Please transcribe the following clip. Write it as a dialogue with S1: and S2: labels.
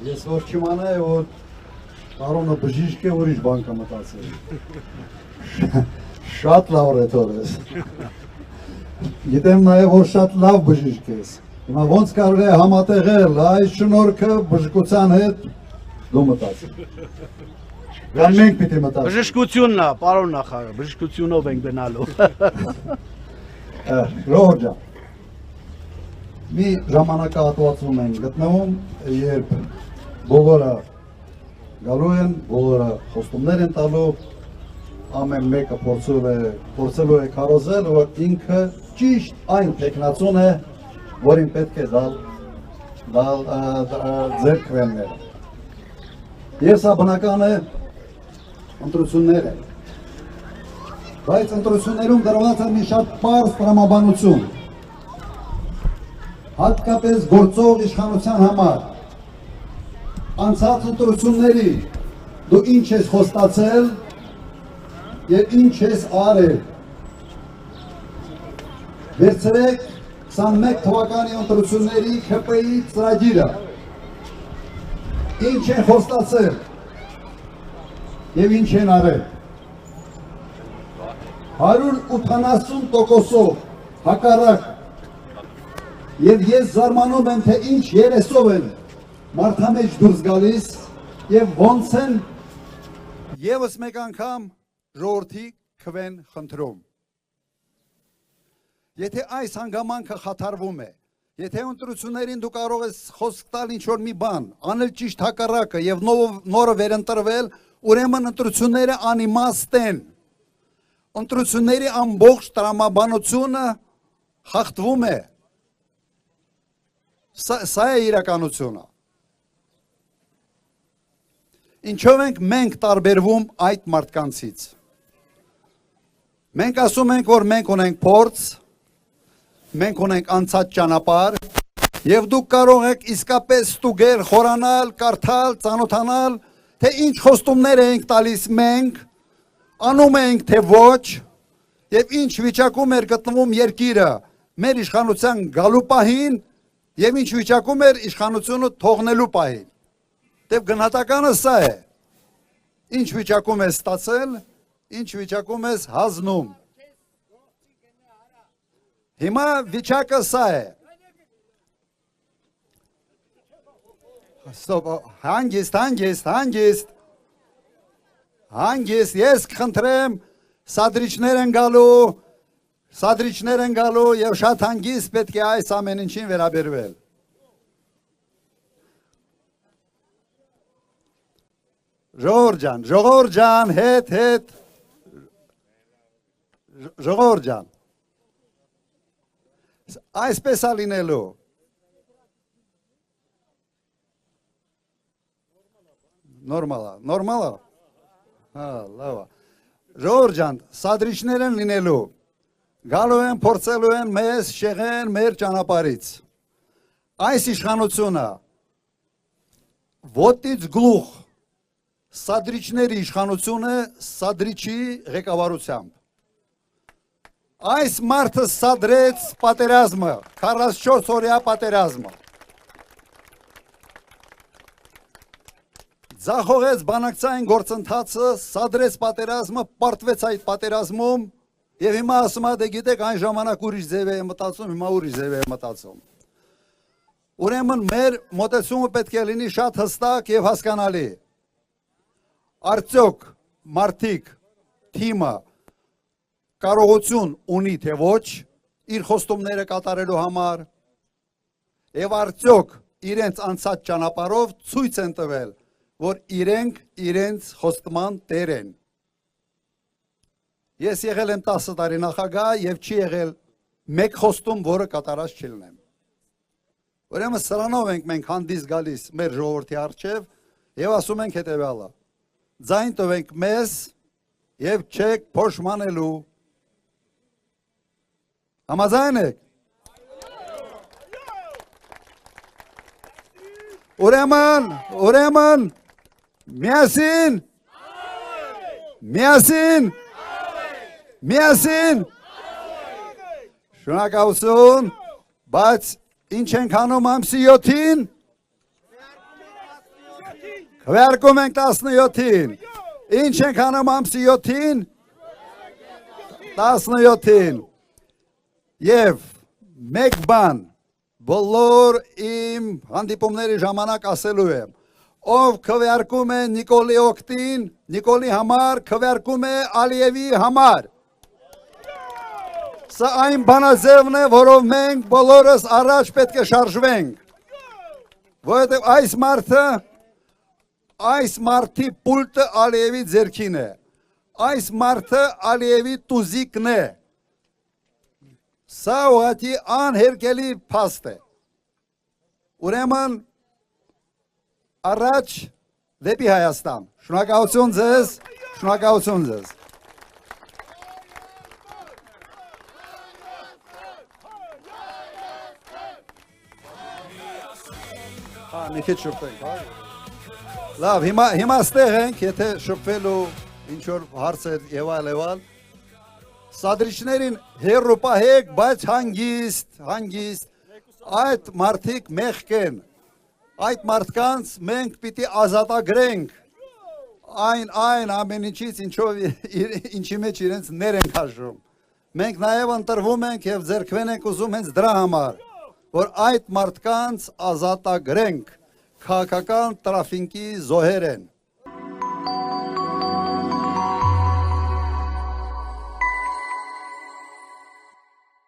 S1: Ես որ չիմանայի, որ Արոնը բժիշկ է, ուրիշ բան կմտածել։ Շատ լավ ռետոր ես։ Գիտեմ նաև, որ շատ լավ բժիշկ ես։ Հիմա ոնց կարող է համատեղել այս շնորհքը բժշկության հետ դու մտածել։ Կամ մենք պիտի մտածենք։
S2: Բժշկությունն է, պարոն նախարար, բժշկությունով ենք գնալու։
S1: Ժողովուրդ ջան, մի ժամանակահատվածում ենք գտնվում, երբ բոլորը գալու են, բոլորը խոստումներ են տալու, ամեն մեկը փորձելու է քարոզել, որ ինքը ճիշտ այն տեխնացուն է, որին պետք է դալ ձեր քվենները։ Եվ սա բնական է ընտրություններ են։ Բայց ընտրություններում դրված է մի շատ պարզ տրամաբանություն, հատկապես գործող իշխանության համար։ Անցած ընտրությունների դու ինչ ես խոստացել և ինչ ես արել։ Վերցրեք 21 թվականի ընտրությունների ՔՊ-ի ծրագիրը։ Ինչ են խոստացել և ինչ են արել։ 180%-ով հակառակ և ես զարմանում եմ, թե ինչ երեսով են մարդամեջ դուրս գալիս և ոնց են ևս մեկ անգամ ժողովրդի քվեն խնդրում։ Եթե այս հանգամանքը խաթարվում է, եթե ընտրություններին դու կարող ես խոսք տալ ինչ-որ մի բան, անել ճիշտ հակառակը և նորը վերընտրվել, ուրեմն ընտրությունները անիմաստ են։ Ընտրությունների ամբողջ տրամաբանությունը խախտվում է։ Սա է իրականությունը։ Ինչով ենք մենք տարբերվում այդ մարդկանցից։ Մենք ասում ենք, որ մենք ունենք փորձ, մենք ունենք անցած ճանապարհ, եւ դուք կարող եք իսկապես ստուգել, խորանալ, կարդալ, ծանոթանալ, թե ինչ խոստումներ ենք տալիս մենք, անում ենք թե ոչ, եւ ինչ վիճակում էր գտնվում երկիրը մեր իշխանության գալու պահին եւ ինչ վիճակում էր իշխանությունը թողնելու պահին։ Դեպ գնահատականը սա է։ Ինչ վիճակում ես ստացել, ինչ վիճակում ես հանձնում։ Հիմա վիճակը սա է։ Հանգիստ, ես կխնդրեմ, սադրիչներ են գալու եւ շատ հանգիստ պետք է այս ամեն ինչին վերաբերվել։ Ժողովուրդ ջան, հետ, ժողովուրդ ջան, այսպես է լինելու։ Նորմալ է։ Լավ է։ Ժողովուրդ ջան, սադրիչներ են լինելու, գալու են, փորձելու են մեզ շեղեն մեր ճանապարհից։ Այս իշխանությունը ոտից գլուխ սադրիչների իշխանությունը սադրիչի ղեկավարությամբ։ Այս մարդը սադրեց պատերազմը, 44 օրյա պատերազմը։ Ձախողեց բանակցային գործընթացը, սադրեց պատերազմը, պարտվեց այդ պատերազմում եւ հիմա ասում է, դե գիտեք, այն ժամանակ ուրիշ ձև է մտածում, հիմա ուրիշ ձև է մտածում։ Ուրեմն մեր մոտեցումը պետք է լինի շատ հստակ եւ հասկանալի։ Արդյոք մարդիկ թիմը կարողություն ունի թե ոչ իր խոստումները կատարելու համար եւ արդյոք իրենց անցած ճանապարհով ցույց են տվել, որ իրենք իրենց խոստման տեր են։ Ես եղել եմ 10 տարի նախագահ եւ չի եղել մեկ խոստում, որը կատարած չլինեմ։ Ուրեմն սրանով ենք մենք հանդիս գալիս մեր ժողովրդի առջև եւ ասում ենք հետեւյալը. ձայն տվենք մեզ եւ չեք փոշմանելու։ Համաձայն եք։ Ուրեմն միասին շնորհակալություն, բայց ինչ ենք անում ամսի 7-ին։ Քվեարկում ենք 17-ին։ Ինչ ենք անում ամսի 7-ին։ 17-ին։ Եվ մեկ բան բոլոր իմ հանդիպումների ժամանակ ասելու եմ։ Ով քվեարկում է Նիկոլի օգտին, Նիկոլի համար, քվեարկում է Ալիևի համար։ Սա այն բանաձևն է, որով մենք բոլորս առաջ պետք է շարժվենք։ Որովհետև այս մարդի պուլտը Ալիևի ձեռքին է։ Այս մարդը Ալիևի տուզիկն է։ Սա ուղղակի անհերքելի փաստ է։ Ուրեմն առաջ դեպի Հայաստան։ Շնորհակալություն ձեզ, շնորհակալություն ձեզ։ Մի քիչ շփվենք, հա։ Լավ, հիմա ստեղ ենք, եթե շփվելու ինչ որ հարցեր եւ այլ։ Սադրիչներին հերո պահեք, բայց հանգիստ, այդ մարդիկ մեղք են։ Այդ մարդկանց մենք պիտի ազատագրենք այն ամեն ինչից, ինչի մեջ իրենց ներ են քաշում։ Մենք նաև ընտրվում ենք եւ ձեռքվեն ենք ուզում հենց դրա համար, որ այդ մարդկանց ազատագրենք, քաղաքական տրաֆիկի զոհեր են։